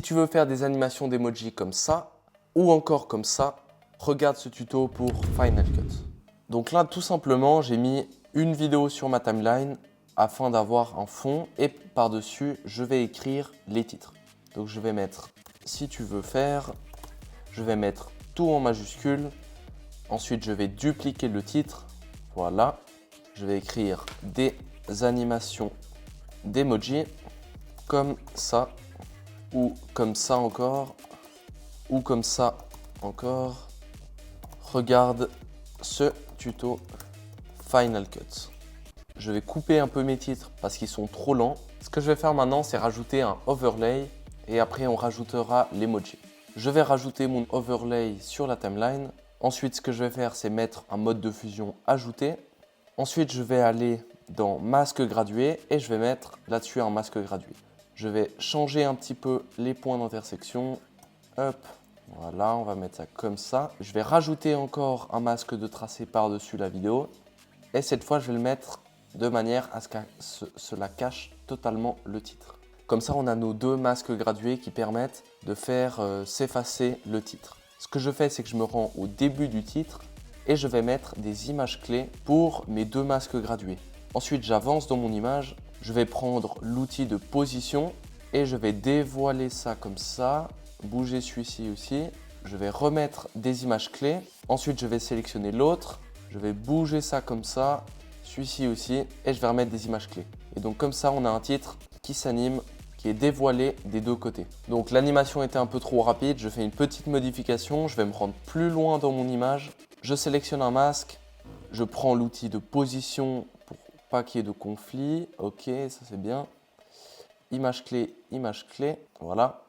Si tu veux faire des animations d'emoji comme ça, ou encore comme ça, regarde ce tuto pour Final Cut. Donc là, tout simplement, j'ai mis une vidéo sur ma timeline afin d'avoir un fond et par-dessus, je vais écrire les titres. Donc je vais mettre « Si tu veux faire », je vais mettre tout en majuscule. Ensuite, je vais dupliquer le titre. Voilà. Je vais écrire des animations d'emoji comme ça, ou comme ça encore, ou comme ça encore. Regarde ce tuto Final Cut. Je vais couper un peu mes titres parce qu'ils sont trop lents. Ce que je vais faire maintenant, c'est rajouter un overlay et après on rajoutera l'emoji. Je vais rajouter mon overlay sur la timeline. Ensuite, ce que je vais faire, c'est mettre un mode de fusion ajouté. Ensuite, je vais aller dans masque gradué et je vais mettre là-dessus un masque gradué. Je vais changer un petit peu les points d'intersection. Hop, voilà, on va mettre ça comme ça. Je vais rajouter encore un masque de tracé par-dessus la vidéo. Et cette fois, je vais le mettre de manière à ce que cela cache totalement le titre. Comme ça, on a nos deux masques gradués qui permettent de faire s'effacer le titre. Ce que je fais, c'est que je me rends au début du titre et je vais mettre des images clés pour mes deux masques gradués. Ensuite, j'avance dans mon image, je vais prendre l'outil de position et je vais dévoiler ça comme ça, bouger celui-ci aussi. Je vais remettre des images clés. Ensuite, je vais sélectionner l'autre, je vais bouger ça comme ça, celui-ci aussi, et je vais remettre des images clés. Et donc comme ça, on a un titre qui s'anime, qui est dévoilé des deux côtés. Donc l'animation était un peu trop rapide, je fais une petite modification, je vais me rendre plus loin dans mon image. Je sélectionne un masque, je prends l'outil de position pour pas qu'il y ait de conflit. Ok, ça c'est bien. Image clé, voilà.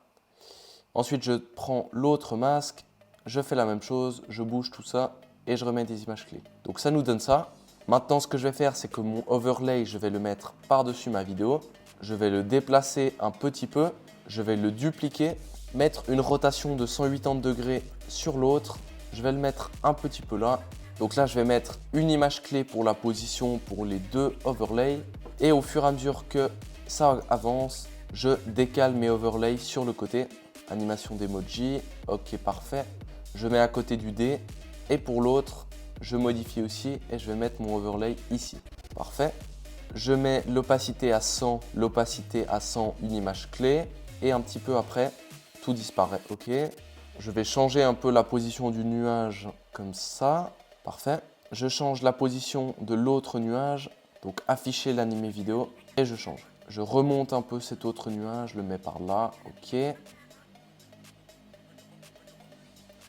Ensuite, je prends l'autre masque, je fais la même chose, je bouge tout ça et je remets des images clés. Donc ça nous donne ça. Maintenant, ce que je vais faire, c'est que mon overlay, je vais le mettre par-dessus ma vidéo. Je vais le déplacer un petit peu, je vais le dupliquer, mettre une rotation de 180 degrés sur l'autre. Je vais le mettre un petit peu là. Donc là, je vais mettre une image clé pour la position pour les deux overlays. Et au fur et à mesure que ça avance, je décale mes overlays sur le côté. Animation d'emoji, ok, parfait. Je mets à côté du D. Et pour l'autre, je modifie aussi et je vais mettre mon overlay ici. Parfait. Je mets l'opacité à 100, une image clé. Et un petit peu après, tout disparaît. Ok. Je vais changer un peu la position du nuage comme ça. Parfait. Je change la position de l'autre nuage. Donc afficher l'animé vidéo et je change. Je remonte un peu cet autre nuage, je le mets par là. Ok.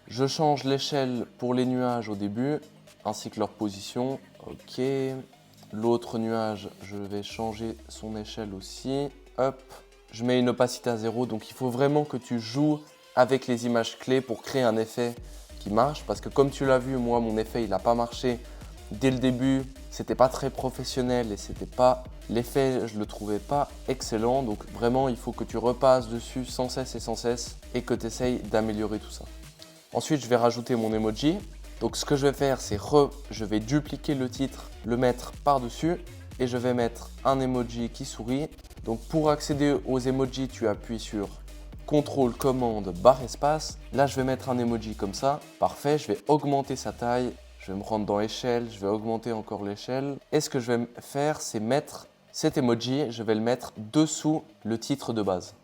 Je change l'échelle pour les nuages au début, ainsi que leur position. Ok. L'autre nuage, je vais changer son échelle aussi. Hop. Je mets une opacité à 0. Donc, il faut vraiment que tu joues avec les images clés pour créer un effet qui marche. Parce que comme tu l'as vu, moi, mon effet, il n'a pas marché dès le début. C'était pas très professionnel et c'était pas... L'effet, je le trouvais pas excellent. Donc, vraiment, il faut que tu repasses dessus sans cesse et que tu essayes d'améliorer tout ça. Ensuite, je vais rajouter mon emoji. Donc, ce que je vais faire, c'est je vais dupliquer le titre, le mettre par-dessus et je vais mettre un emoji qui sourit. Donc, pour accéder aux emojis, tu appuies sur CTRL, commande, barre espace. Là, je vais mettre un emoji comme ça. Parfait, je vais augmenter sa taille. Je vais me rendre dans échelle, je vais augmenter encore l'échelle. Et ce que je vais faire, c'est mettre cet emoji, je vais le mettre dessous le titre de base.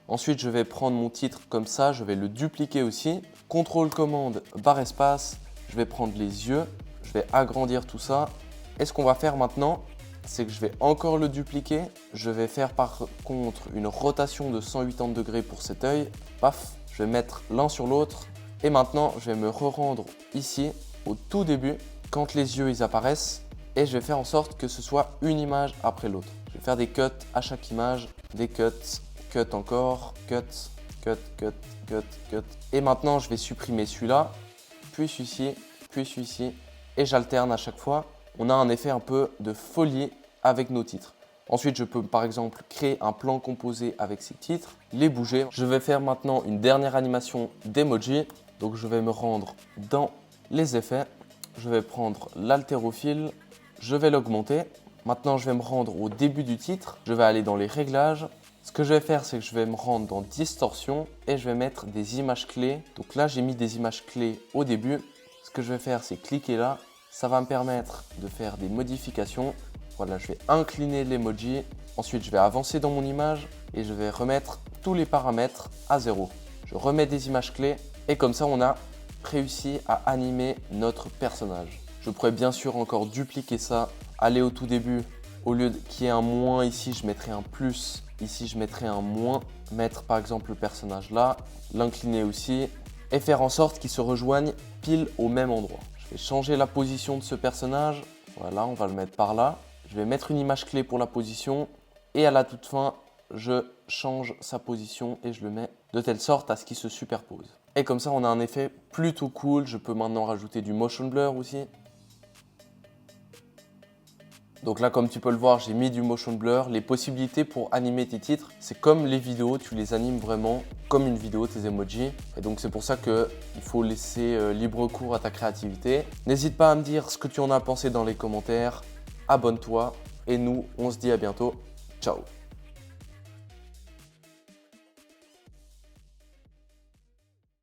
Ensuite, je vais prendre mon titre comme ça, je vais le dupliquer aussi. CTRL, commande, barre espace, je vais prendre les yeux, je vais agrandir tout ça. Et ce qu'on va faire maintenant, c'est que je vais encore le dupliquer. Je vais faire par contre une rotation de 180 degrés pour cet œil. Paf, je vais mettre l'un sur l'autre. Et maintenant, je vais me re-rendre ici, au tout début, quand les yeux ils apparaissent. Et je vais faire en sorte que ce soit une image après l'autre. Je vais faire des cuts à chaque image, des cuts, cut encore, cut, cut, cut, cut, cut. Et maintenant, je vais supprimer celui-là, puis celui-ci, et j'alterne à chaque fois. On a un effet un peu de folie avec nos titres. Ensuite, je peux par exemple créer un plan composé avec ces titres, les bouger. Je vais faire maintenant une dernière animation d'emoji. Donc, je vais me rendre dans les effets. Je vais prendre l'haltérophile, je vais l'augmenter. Maintenant, je vais me rendre au début du titre. Je vais aller dans les réglages. Ce que je vais faire, c'est que je vais me rendre dans distorsion et je vais mettre des images clés. Donc là, j'ai mis des images clés au début. Ce que je vais faire, c'est cliquer là. Ça va me permettre de faire des modifications. Voilà, je vais incliner l'emoji. Ensuite, je vais avancer dans mon image et je vais remettre tous les paramètres à 0. Je remets des images clés et comme ça, on a réussi à animer notre personnage. Je pourrais bien sûr encore dupliquer ça, aller au tout début. Au lieu qu'il y ait un moins ici, je mettrai un plus. Ici, je mettrai un moins. Mettre par exemple le personnage là, l'incliner aussi et faire en sorte qu'il se rejoigne pile au même endroit. Je vais changer la position de ce personnage. Voilà, on va le mettre par là. Je vais mettre une image clé pour la position et à la toute fin, je change sa position et je le mets de telle sorte à ce qu'il se superpose. Et comme ça, on a un effet plutôt cool. Je peux maintenant rajouter du motion blur aussi. Donc là, comme tu peux le voir, j'ai mis du motion blur. Les possibilités pour animer tes titres, c'est comme les vidéos, tu les animes vraiment comme une vidéo, tes emojis. Et donc c'est pour ça qu'il faut laisser libre cours à ta créativité. N'hésite pas à me dire ce que tu en as pensé dans les commentaires. Abonne-toi et nous, on se dit à bientôt. Ciao!